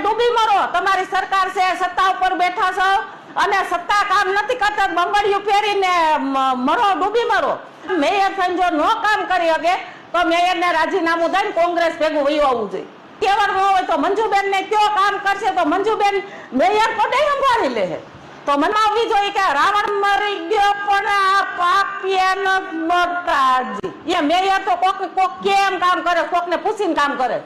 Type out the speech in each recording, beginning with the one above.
ડૂબી મરો, તમારી સરકાર છે, સત્તા ઉપર બેઠા છો અને સત્તા કામ નથી કરતા, બંગડીયું પહેરીને મરો, ડૂબી મરો. મેયર થઈને જો નો કામ કરી શકે તો મેયરને રાજીનામું દઈને કોંગ્રેસ ભેગું વહી આવવું જોઈએ. કેવળ ન હોય તો મંજુબેન ને કયો કામ કરશે તો મંજુબેન મેયર પદે સંભાળી લે. તો મને આવવી જોઈએ કે રાવણ મરી ગયો પણ આ પાપિયા ન મરતા. એ મેયર તો કોક કેમ કામ કરે, કોક ને પૂછીને કામ કરે.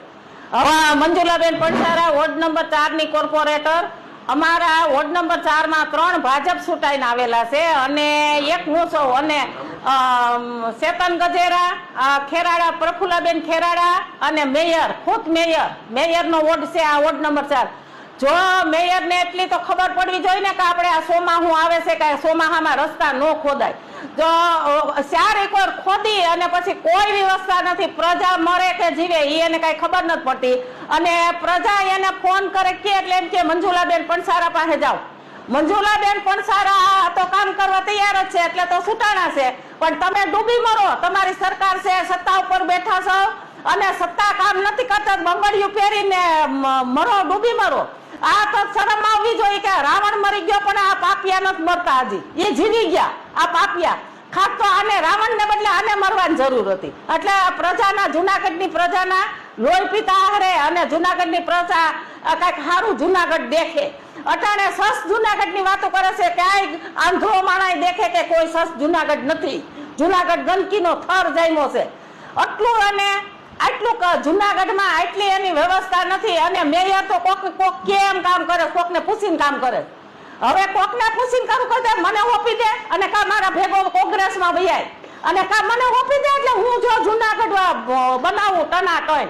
હવે મંજુલાબેન પણસારા વોર્ડ નંબર 4 ની કોર્પોરેટર. અમારા વોર્ડ નંબર 4 માં 3 ભાજપ છૂટાઈને આવેલા છે અને એક હું છું અને ચેતન ગજેરા, ખેરાડા પ્રફુલ્લાબેન ખેરાડા અને મેયર, ખુદ મેયર નો વોર્ડ છે આ વોર્ડ નંબર 4. જો મેયર ને એટલી તો ખબર પડવી જોઈએ ને કે આપણે આ સોમાહું આવે છે કે સોમાહામાં રસ્તા ન ખોદાય. જો 4 એકર ખોદી અને પછી કોઈ વ્યવસ્થા નથી, પ્રજા મરે કે જીવે એને કઈ ખબર નથી પડતી. અને પ્રજા એને ફોન કરે કે એટલે એમ કે મંજુલાબેન પણસારા પાસે જાઓ. મંજુલાબેન પણસારા તો કામ કરવા તૈયાર જ છે એટલે તો છૂટાણા છે, પણ તમે ડૂબી મરો, તમારી સરકાર છે, સત્તા ઉપર બેઠા છો અને સત્તા કામ નથી કરતા, બંગડીયું પહેરીને મરો, ડૂબી મરો. આ તો શરમ આવવી જોઈએ કે રાવણ મરી ગયો પણ આ પાપિયા નથી મરતા. હજી એ જીવી ગયા આ પાપિયા. ખાસ તો આને રાવણ ને બદલે આને મરવાની જરૂર હતી. એટલે પ્રજાના, જુનાગઢની પ્રજાના લોહી પીતા હારે અને જુનાગઢની પ્રજા કઈક સારું જુનાગઢ દેખે. અટાણે સસ જુનાગઢ ની વાતો કરે છે, ક્યાંય આંધળો માણસ દેખે કે કોઈ સસ જુનાગઢ નથી. જુનાગઢ ગંદકીનો થર જામ્યો છે આટલું. અને આટલું જુનાગઢમાં આટલી એની વ્યવસ્થા નથી. અને મેયર તો કોક કેમ કામ કરે, કોકને પૂછીને કામ કરે. હવે કોકને પૂછીને કામ કરે, મને ઓપી દે અને કા મારા ભેગો કોંગ્રેસમાં વૈયાય અને કા મને ઓપી દે એટલે હું જો જુનાગઢ બનાવું ટનાટન.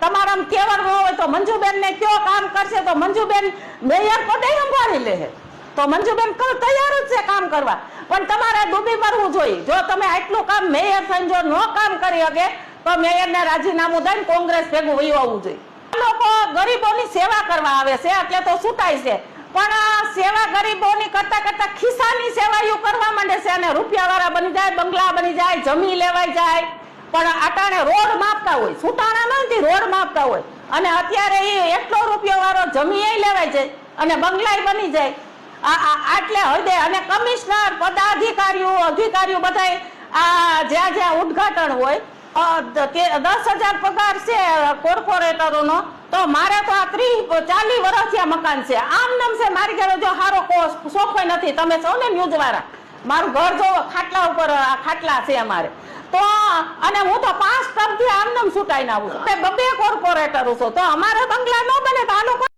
તમારા કેવળ ન હોય તો મંજુબેન ને કયો કામ કરશે તો મંજુબેન મેયર પદે સંભાળી લે. તો મંજુબેન તૈયાર જ છે કામ કરવા, પણ તમારે ડૂબી મરવું જોઈએ. જો તમે આટલું કામ મેયર થઈને જો ન કામ કરી શકે તો મેયરને રાજીનામું દઈને કોંગ્રેસ ભેગું વહી આવવું જોઈએ. લોકો ગરીબોની સેવા કરવા આવે છે એટલે તો છૂટાય છે, પણ સેવા ગરીબોની કરતા કરતા ખિસ્સાની સેવાઓ કરવા માંડે છે અને રૂપિયાવાળા બની જાય, બંગલા બની જાય, જમી લેવાઈ જાય. પણ આટાણે રોડ માપતા હોય, છૂટાણા નથી રોડ માપતા હોય. અને અત્યારે એ એટલો રૂપિયો વાળો જમી લેવાય જાય અને બંગલા બની જાય. આટલે હૃદય અને કમિશનર, અધિકારીઓ બધા આ જ્યાં ઉદઘાટન હોય 10,000 પગાર છે કોર્પોરેટરોનો. તો મારે તો આ 30-40 વર્ષથી મકાન છે, આમ નામ છે. મારી ઘરે જો સારો સોફો નથી, તમે છો ને ન્યૂઝ વાળા, મારું ઘર જો ખાટલા ઉપર ખાટલા છે અમારે તો. અને હું તો 5 ટર્મથી આમ નામ છૂટાઈને આવું છું. 2 કોર્પોરેટરો છો તો અમારે બંગલા ન બને તો આ લોકો